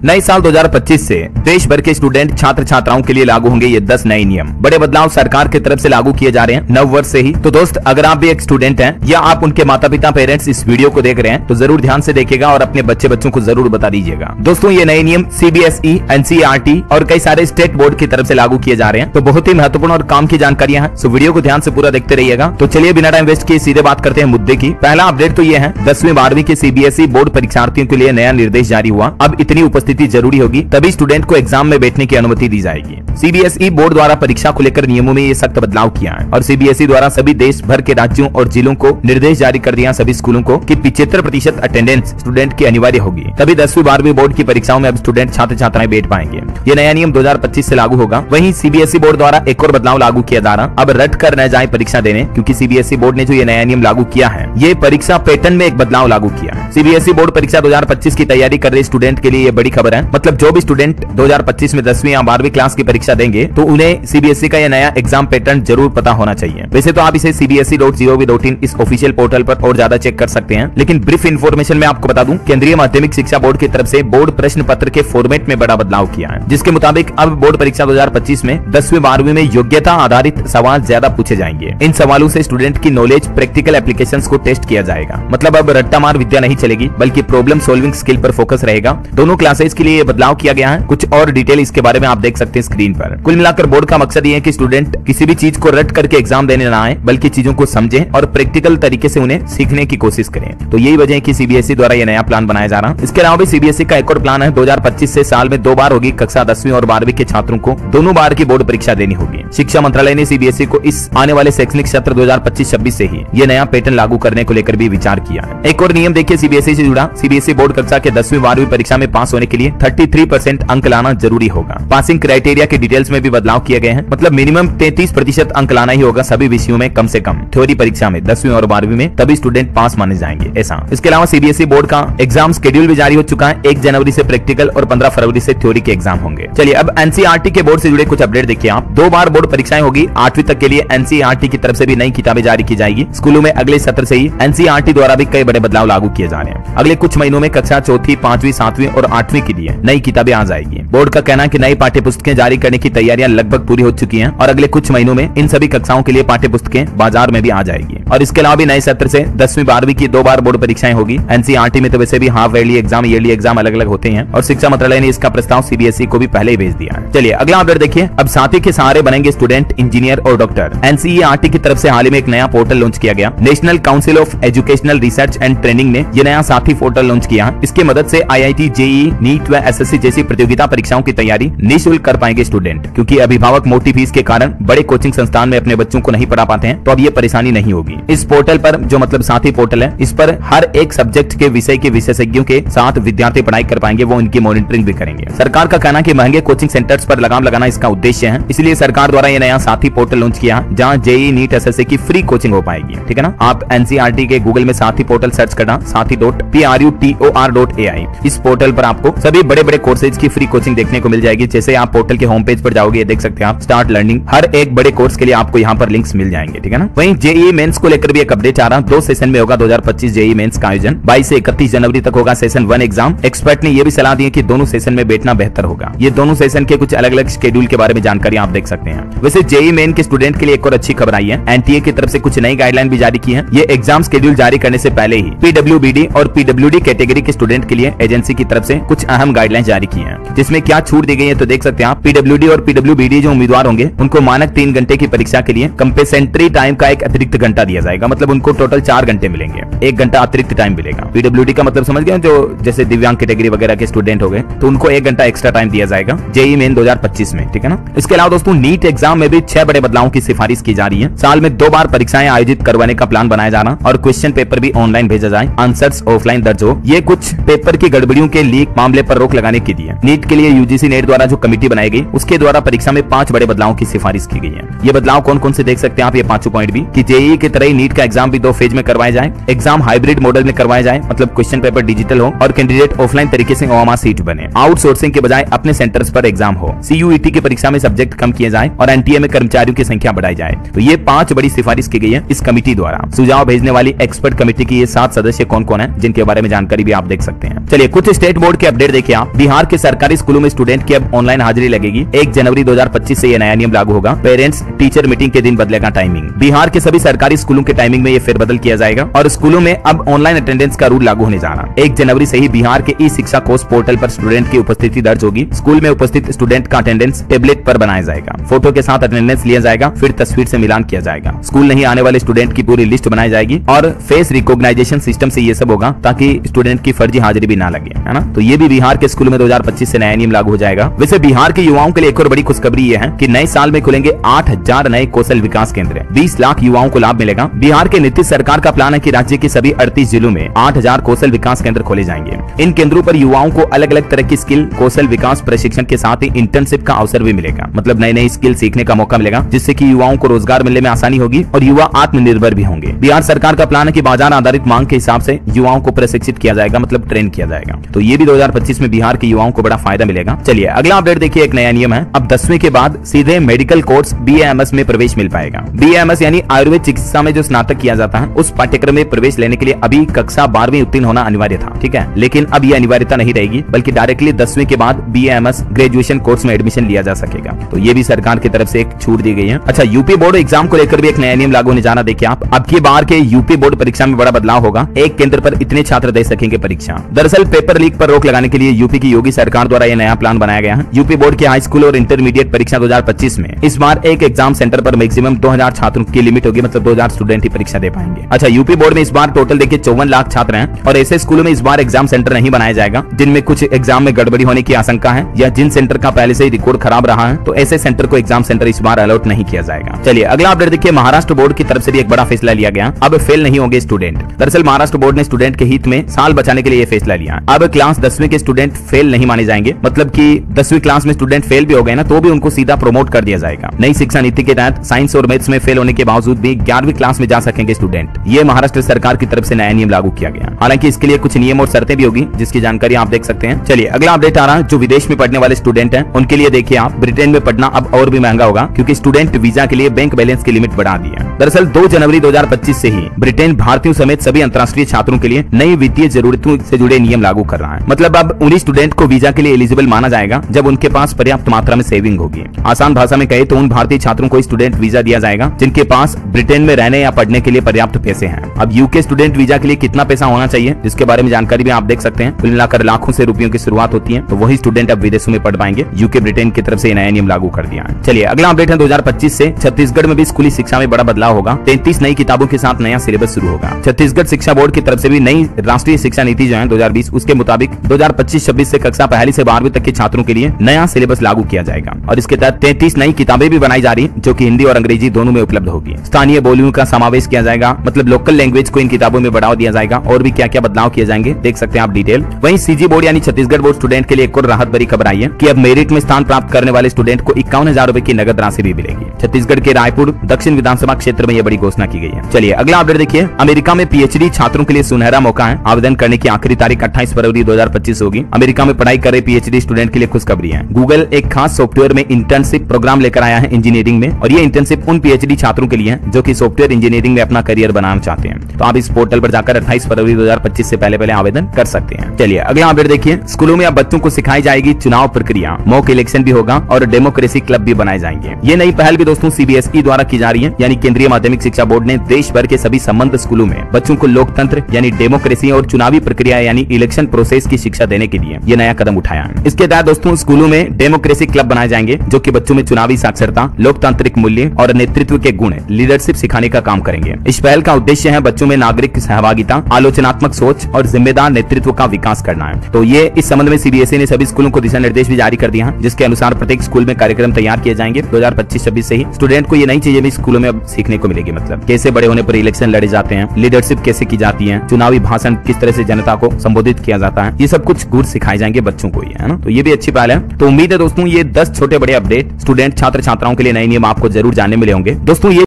नए साल 2025 से देश भर के स्टूडेंट छात्र छात्राओं के लिए लागू होंगे ये 10 नए नियम। बड़े बदलाव सरकार की तरफ से लागू किए जा रहे हैं नव वर्ष से ही। तो दोस्त, अगर आप भी एक स्टूडेंट हैं या आप उनके माता पिता पेरेंट्स इस वीडियो को देख रहे हैं तो जरूर ध्यान से देखिएगा और अपने बच्चों को जरूर बता दीजिएगा। दोस्तों, ये नए नियम CBSE, NCERT और कई सारे स्टेट बोर्ड की तरफ से लागू किए जा रहे हैं। तो बहुत ही महत्वपूर्ण और काम की जानकारियां हैं। सो वीडियो को ध्यान से पूरा देखते रहिएगा। तो चलिए बिना टाइम वेस्ट किए सीधे बात करते हैं मुद्दे की। पहला अपडेट तो ये है, 10वीं 12वीं के CBSE बोर्ड परीक्षार्थियों के लिए नया निर्देश जारी हुआ। अब इतनी उपस्थिति जरूरी होगी तभी स्टूडेंट को एग्जाम में बैठने की अनुमति दी जाएगी। CBSE बोर्ड द्वारा परीक्षा को लेकर नियमों में ये सख्त बदलाव किया है और CBSE द्वारा सभी देश भर के राज्यों और जिलों को निर्देश जारी कर दिया सभी स्कूलों को कि 75% अटेंडेंस स्टूडेंट की अनिवार्य होगी। तभी 10वीं 12वीं बोर्ड की परीक्षाओं में अब स्टूडेंट छात्र छात्राएं बैठ पाएंगे। ये नया नियम 2025 से लागू होगा। वहीं CBSE बोर्ड द्वारा एक और बदलाव लागू किया जा रहा, अब रट कर न जाए परीक्षा देने, क्योंकि CBSE बोर्ड ने जो ये नया नियम लागू किया है ये परीक्षा पैटर्न में एक बदलाव लागू किया है। CBSE बोर्ड परीक्षा 2025 की तैयारी कर रहे स्टूडेंट के लिए ये बड़ी खबर है। मतलब जो भी स्टूडेंट 2025 में 10वीं या 12वीं क्लास की परीक्षा देंगे तो उन्हें CBSE का यह नया एग्जाम पैटर्न जरूर पता होना चाहिए। वैसे तो आप इसे cbse.gov.in इस ऑफिशियल पोर्टल पर और ज्यादा चेक कर सकते हैं, लेकिन ब्रीफ इन्फॉर्मेशन में आपको बता दूं, केंद्रीय माध्यमिक शिक्षा बोर्ड की तरफ से बोर्ड प्रश्न पत्र के फॉर्मेट में बड़ा बदलाव किया है, जिसके मुताबिक अब बोर्ड परीक्षा 2025 में 10वीं 12वीं में योग्यता आधारित सवाल ज्यादा पूछे जाएंगे। इन सवालों से स्टूडेंट की नॉलेज, प्रैक्टिकल एप्लीकेशंस को टेस्ट किया जाएगा। मतलब अब रट्टा मार विद्या नहीं चलेगी, बल्कि प्रॉब्लम सॉल्विंग स्किल पर फोकस रहेगा। दोनों क्लासेस के लिए ये बदलाव किया गया है। कुछ और डिटेल इसके बारे में आप देख सकते हैं स्क्रीन पर। कुल मिलाकर बोर्ड का मकसद ये है कि स्टूडेंट किसी भी चीज को रट करके एग्जाम देने ना आए, बल्कि चीजों को समझें और प्रैक्टिकल तरीके से उन्हें सीखने की कोशिश करें। तो यही वजह है कि CBSE द्वारा ये नया प्लान बनाया जा रहा है। इसके अलावा भी CBSE का एक और प्लान है, 2025 से साल में 2 बार होगी कक्षा 10वीं और 12वीं के छात्रों को दोनों बार की बोर्ड परीक्षा देनी होगी। शिक्षा मंत्रालय ने CBSE को इस आने वाले शैक्षणिक सत्र 2025-26 से ही ये नया पैटर्न लागू करने को लेकर भी विचार किया है। एक और नियम देखिए CBSE से जुड़ा। CBSE बोर्ड कक्षा के 10वीं 12वीं परीक्षा में पास होने के लिए 33% अंक लाना जरूरी होगा। पासिंग क्राइटेरिया के डिटेल्स में भी बदलाव किए गए हैं। मतलब मिनिमम 33% अंक लाना ही होगा सभी विषयों में कम से कम थ्योरी परीक्षा में 10वीं और 12वीं में, तभी स्टूडेंट पास माने जाएंगे ऐसा। इसके अलावा CBSE बोर्ड का एग्जाम शेड्यूल भी जारी हो चुका है। 1 जनवरी से प्रैक्टिकल और 15 फरवरी से थ्योरी के एग्जाम होंगे। चलिए अब NCERT के बोर्ड से जुड़े कुछ अपडेट देखिए आप। 2 बार बोर्ड परीक्षाएं होगी। 8वीं तक के लिए NCERT की तरफ से भी नई किताबें जारी की जाएगी। स्कूलों में अगले सत्र से ही NCERT द्वारा भी कई बड़े बदलाव लागू किए जा रहे हैं। अगले कुछ महीनों में कक्षा 4वीं, 5वीं, 7वीं और 8वीं के लिए नई किताबें आ जाएगी। बोर्ड का कहना है कि नई पाठ्य पुस्तकें जारी करने की तैयारियां लगभग पूरी हो चुकी हैं और अगले कुछ महीनों में इन सभी कक्षाओं के लिए पाठ्य पुस्तकें बाजार में भी आ जाएगी। और इसके अलावा भी नए सत्र से 10वीं 12वीं की 2 बार बोर्ड परीक्षाएं होगी। NCERT में तो वैसे भी half yearly exam, yearly exam अलग अलग होते हैं और शिक्षा मंत्रालय ने इसका प्रस्ताव CBSE को भी पहले ही भेज दिया है। चलिए अगला अपडेट देखिए। अब साथी के सहारे बनेंगे स्टूडेंट, इंजीनियर और डॉक्टर। NCERT की तरफ से हाल ही में एक नया पोर्टल लॉन्च किया गया। National council of educational research and training ने यह नया साथी पोर्टल लॉन्च किया। इसकी मदद से IIT, JEE, NEET व SSC जैसी प्रतियोगिता परीक्षाओं की तैयारी निःशुल्क कर पाएंगे स्टूडेंट, क्योंकि अभिभावक मोटी फीस के कारण बड़े कोचिंग संस्थान में अपने बच्चों को नहीं पढ़ा पाते हैं। तो अब ये परेशानी नहीं होगी। इस पोर्टल पर जो मतलब साथी पोर्टल है, इस पर हर एक सब्जेक्ट के विषय के विशेषज्ञों के साथ विद्यार्थी पढ़ाई कर पाएंगे, वो उनकी मॉनिटरिंग भी करेंगे। सरकार का कहना है कि महंगे कोचिंग सेंटर्स पर लगाम लगाना इसका उद्देश्य है। इसलिए सरकार द्वारा ये नया साथी पोर्टल लॉन्च किया, जहां JEE, NEET, SSC की फ्री कोचिंग हो पाएगी। ठीक है ना। आप NCERT के गूगल में साथी पोर्टल सर्च करना, sathi.prutor.ai। इस पोर्टल पर आपको सभी बड़े बड़े कोर्सेज की फ्री कोचिंग देखने को मिल जाएगी। जैसे आप पोर्टल के होम पेज पर जाओगे, देख सकते हैं आप स्टार्ट लर्निंग, हर एक बड़े कोर्स के लिए आपको यहाँ पर लिंक्स मिल जाएंगे। ठीक है ना। वहीं JEE मेंस को लेकर भी एक अपडेट आ रहा है। 2 सेशन में होगा 2025 JEE मेंस का आयोजन। 22 से 31 जनवरी तक होगा सेशन 1 एग्जाम। एक्सपर्ट ने यह भी सलाह दी है कि दोनों सेशन में बैठना बेहतर होगा। ये दोनों सेशन के कुछ अलग अलग शेड्यूल के बारे में जानकारी आप देख सकते हैं। वैसे JEE मेन के स्टूडेंट के लिए एक और अच्छी खबर आई है। NTA की तरफ से कुछ नई गाइडलाइन भी जारी की है। ये एग्जाम शेड्यूल जारी करने से पहले ही PWBD और PWD कैटेगरी के स्टूडेंट के लिए एजेंसी की तरफ से कुछ अहम गाइडलाइन जारी की है, जिसमें क्या छूट दी गई है तो देख सकते हैं आप। PWD और PWBD जो उम्मीदवार होंगे उनको मानक 3 घंटे की परीक्षा के लिए कंपेसेंट्री टाइम का एक अतिरिक्त घंटा दिया जाएगा। मतलब उनको टोटल 4 घंटे मिलेंगे, 1 घंटा अतिरिक्त टाइम मिलेगा। PWD का मतलब समझ गए, जो जैसे दिव्यांग कैटेगरी वगैरह के स्टूडेंट हो गए तो उनको 1 घंटा एक्स्ट्रा टाइम दिया जाएगा JEE मेन 2025 में। ठीक है ना। इसके अलावा दोस्तों NEET एग्जाम में भी 6 बड़े बदलावों की सिफारिश की जा रही है। साल में 2 बार परीक्षाएं आयोजित करवाने का प्लान बनाया जा रहा और क्वेश्चन पेपर भी ऑनलाइन भेजा जाए, आंसर्स ऑफलाइन दर्ज हो। ये कुछ पेपर की गड़बड़ियों के लीक मामले पर रोक लगाने के लिए NEET के लिए UGC नेट द्वारा जो कमेटी बनाई गई उसके द्वारा परीक्षा में 5 बड़े बदलावों की सिफारिश की गई है। ये बदलाव कौन कौन से देख सकते हैं आप, ये 5 पॉइंट भी कि JEE की तरह ही NEEट का एग्जाम भी 2 फेज में करवाया जाए, एग्जाम हाइब्रिड मॉडल में करवाया जाए, मतलब क्वेश्चन पेपर डिजिटल हो और कैंडिडेट ऑफलाइन तरीके से OMR सीट बने, आउटसोर्सिंग के बजाय अपने सेंटर्स पर एग्जाम हो, CUET की परीक्षा में सब्जेक्ट कम किए जाए और NTA में कर्मचारियों की संख्या बढ़ाई जाए। तो ये 5 बड़ी सिफारिश की गई है इस कमेटी द्वारा। सुझाव भेजने वाली एक्सपर्ट कमेटी की ये 7 सदस्य कौन कौन है, जिनके बारे में जानकारी भी आप देख सकते हैं। चलिए कुछ स्टेट बोर्ड के अपडेट देखिए आप, बिहार के सरकारी स्कूलों में स्टूडेंट की अब ऑनलाइन हाजिरी लगेगी। 1 जनवरी 2025 से ये नया नियम लागू होगा। पेरेंट्स टीचर मीटिंग के दिन बदलेगा टाइमिंग। बिहार के सभी सरकारी स्कूलों के टाइमिंग में ये फेरबदल किया जाएगा और स्कूलों में अब ऑनलाइन अटेंडेंस का रूल लागू होने जा रहा है। 1 जनवरी से ही बिहार के ई शिक्षा कोष पोर्टल पर स्टूडेंट की उपस्थिति दर्ज होगी। स्कूल में उपस्थित स्टूडेंट का अटेंडेंस टेबलेट पर बनाया जाएगा। फोटो के साथ अटेंडेंस लिया जाएगा, फिर तस्वीर से मिलान किया जाएगा। स्कूल नहीं आने वाले स्टूडेंट की पूरी लिस्ट बनाई जाएगी और फेस रिकॉग्नाइजेशन सिस्टम से ये सब होगा ताकि स्टूडेंट की फर्जी हाजिरी भी ना लगे, है ना। तो ये भी बिहार के स्कूलों में 2025 से नया नियम लागू हो जाएगा। वैसे बिहार के युवाओं के लिए एक और बड़ी खुशखबरी ये है कि नए साल में खुलेंगे 8000 नए कौशल विकास केंद्र। 20 लाख युवाओं को लाभ मिलेगा। बिहार के नीतीश सरकार का प्लान है कि राज्य के सभी 38 जिलों में 8000 कौशल विकास केंद्र खोले जाएंगे। इन केंद्रों पर युवाओं को अलग अलग तरह की स्किल कौशल विकास प्रशिक्षण के साथ ही इंटर्नशिप का अवसर भी मिलेगा। मतलब नई नई स्किल सीखने का मौका मिलेगा, जिससे कि युवाओं को रोजगार मिलने में आसानी होगी और युवा आत्मनिर्भर भी होंगे। बिहार सरकार का प्लान है कि बाजार आधारित मांग के हिसाब से युवाओं को प्रशिक्षित किया जाएगा, मतलब ट्रेन किया जाएगा। तो ये भी 2025 में बिहार के युवाओं को बड़ा फायदा मिलेगा। चलिए अगला अपडेट देखिए, एक नया नियम है। अब 10वीं के बाद सीधे मेडिकल कोर्स BAMS में प्रवेश मिल पाएगा। BAMS यानी आयुर्वेद चिकित्सा में जो स्नातक किया जाता है, उस पाठ्यक्रम में प्रवेश लेने के लिए अभी कक्षा 12वीं उत्तीर्ण होना अनिवार्य था, ठीक है। लेकिन अब यह अनिवार्यता नहीं रहेगी, बल्कि डायरेक्टली 10वीं के बाद BAMS ग्रेजुएशन कोर्स में एडमिशन लिया जा सकेगा। तो ये भी सरकार की तरफ से एक छूट दी गई है। अच्छा, यूपी बोर्ड एग्जाम को लेकर भी एक नया नियम लागू होने जाना। देखिए आप, अब की बार के यूपी बोर्ड परीक्षा में बड़ा बदलाव होगा। एक केंद्र पर इतने छात्र दे सकेंगे परीक्षा। दरअसल पेपर लीक पर रोक लगाने के लिए यूपी की योगी सरकार द्वारा यह नया प्लान बनाया गया है। यूपी बोर्ड की हाई स्कूल और इंटरमीडिएट परीक्षा 2025 में इस बार एक एग्जाम सेंटर पर मैक्सिमम 2000 छात्रों की लिमिट होगी, मतलब 2000 स्टूडेंट ही परीक्षा दे पाएंगे। अच्छा, यूपी बोर्ड में इस बार टोटल देखिए 54 लाख छात्र हैं और ऐसे स्कूलों में इस बार एग्जाम सेंटर नहीं बनाया जाएगा जिनमें कुछ एग्जाम में गड़बड़ी होने की आशंका है या जिन सेंटर का पहले से ही रिकॉर्ड खराब रहा है, तो ऐसे सेंटर को एग्जाम सेंटर इस बार अलॉट नहीं किया जाएगा। चलिए अगला अपडेट देखिए, महाराष्ट्र बोर्ड की तरफ से भी एक बड़ा फैसला लिया गया। अब फेल नहीं होंगे स्टूडेंट। दरअसल महाराष्ट्र बोर्ड ने स्टूडेंट के हित में साल बचाने के लिए यह फैसला लिया। अब क्लास 10वीं के स्टूडेंट फेल नहीं माने जाएंगे, मतलब कि 10वीं क्लास में स्टूडेंट फेल भी हो गए ना, तो भी उनको सीधा प्रमोट कर दिया जाएगा। नई शिक्षा नीति के तहत साइंस और मैथ्स में फेल होने के बावजूद भी 11वीं क्लास में जा सकेंगे स्टूडेंट। ये महाराष्ट्र सरकार की तरफ से नया नियम लागू किया गया। हालांकि इसके लिए कुछ नियम और शर्तें भी होगी, जिसकी जानकारी आप देख सकते हैं। चलिए अगला अपडेट आ रहा है, जो विदेश में पढ़ने वाले स्टूडेंट हैं उनके लिए देखिए आप, ब्रिटेन में पढ़ना अब और भी महंगा होगा क्योंकि स्टूडेंट वीजा के लिए बैंक बैलेंस की लिमिट बढ़ा दी है। दरअसल 2 जनवरी 2025 से ही ब्रिटेन भारतीयों समेत सभी अंतर्राष्ट्रीय छात्रों के लिए नई वित्तीय जरूरतों से जुड़े नियम लागू कर रहा है। मतलब अब उन्हीं स्टूडेंट को वीजा के लिए एलिजिबल माना जाएगा जब उनके पास पर्याप्त मात्रा में सेविंग होगी। आसान भाषा में कहे तो उन भारतीय छात्रों को स्टूडेंट वीजा दिया जाएगा जिनके पास ब्रिटेन में रहने या पढ़ने के लिए पर्याप्त पैसे हैं। अब यूके स्टूडेंट वीजा के लिए कितना पैसा होना चाहिए, जिसके बारे में जानकारी भी आप देख सकते हैं। कुल मिलाकर लाखों से रुपयों की शुरुआत होती है, तो वही स्टूडेंट अब विदेशों में पढ़ पाएंगे। यूके ब्रिटेन की तरफ से नया नियम लागू कर दिया है। चलिए अगला अपडेट है, 2025 से छत्तीसगढ़ में भी स्कूली शिक्षा में बड़ा बदलाव होगा। 33 नई किताबों के साथ नया सिलेबस शुरू होगा। छत्तीसगढ़ शिक्षा बोर्ड की तरफ से भी नई राष्ट्रीय शिक्षा नीति जो है 2020, उसके मुताबिक 2025-26 से कक्षा 1 से 12वीं तक के छात्रों के लिए नया सिलेबस लागू किया जाएगा और इसके तहत 33 नई किताबें भी बनाई जा रही, जो कि हिंदी और अंग्रेजी दोनों में उपलब्ध होगी। स्थानीय बोलियों का समावेश किया जाएगा, मतलब लोकल लैंग्वेज को इन किताबों में बढ़ावा दिया जाएगा। और भी क्या क्या बदलाव किए जाएंगे देख सकते हैं आप डिटेल। वहीं सीजी बोर्ड यानी छत्तीसगढ़ बोर्ड स्टूडेंट के लिए एक और राहत भरी खबर आई है कि अब मेरिट में स्थान प्राप्त करने वाले स्टूडेंट को 51,000 रुपए की नगद राशि भी मिलेगी। छत्तीसगढ़ के रायपुर दक्षिण विधानसभा क्षेत्र में यह बड़ी घोषणा की गई है। चलिए अगला अपडेट देखिए, अमेरिका में पीएचडी छात्रों के लिए सुनहरा मौका है। आवेदन करने की आखिरी तारीख 28 फरवरी 2025 होगी। अमेरिका में पढ़ाई कर रहे पीएचडी स्टूडेंट के लिए खुशखबरी है। गूगल एक खास सॉफ्टवेयर में इंटर्नशिप प्रोग्राम लेकर आया है इंजीनियरिंग में, और ये इंटर्नशिप उन पीएचडी छात्रों के लिए है जो कि सॉफ्टवेयर इंजीनियरिंग में अपना करियर बनाना चाहते हैं। तो आप इस पोर्टल पर जाकर 28 फरवरी 2025 से पहले आवेदन कर सकते हैं। चलिए अगला अपडेट देखिए, स्कूलों में अब बच्चों को सिखाई जाएगी चुनाव प्रक्रिया, मॉक इलेक्शन भी होगा और डेमोक्रेसी क्लब भी बनाए जाएंगे। ये नई पहल भी दोस्तों सीबीएसई द्वारा की जा रही है, यानी केंद्रीय माध्यमिक शिक्षा बोर्ड ने देश भर के सभी संबद्ध स्कूलों में बच्चों को लोकतंत्र यानी डेमोक्रेसी और चुनावी प्रक्रिया यानी इलेक्शन प्रोसेस की शिक्षा देने के लिए ये नया कदम उठाया है। इसके तहत दोस्तों स्कूलों में डेमोक्रेसी क्लब बनाए जाएंगे जो कि बच्चों में चुनावी साक्षरता, लोकतांत्रिक मूल्य और नेतृत्व के गुण, लीडरशिप सिखाने का काम करेंगे। इस पहल का उद्देश्य है बच्चों में नागरिक सहभागिता, आलोचनात्मक सोच और जिम्मेदार नेतृत्व का विकास करना है। तो ये इस संबंध में सीबीएसई ने सभी स्कूलों को दिशा निर्देश भी जारी कर दिया है, जिसके अनुसार प्रत्येक स्कूल में कार्यक्रम तैयार किए जाएंगे। 2025-26 से ही स्टूडेंट को ये नई चीजें भी स्कूलों में अब सीखने को मिलेगी, मतलब कैसे बड़े होने पर इलेक्शन लड़े जाते हैं, लीडरशिप कैसे की जाती है, चुनावी भाषण किस तरह से जनता को संबोधित किया जाता है, ये सब कुछ गुर सिखाए जाएंगे बच्चों को, ये है ना। तो ये भी अच्छी पहल है। तो उम्मीद है दोस्तों ये 10 छोटे बड़े अपडेट स्टूडेंट छात्र छात्राओं के लिए नए नियम आपको जरूर जानने मिले होंगे। दोस्तों ये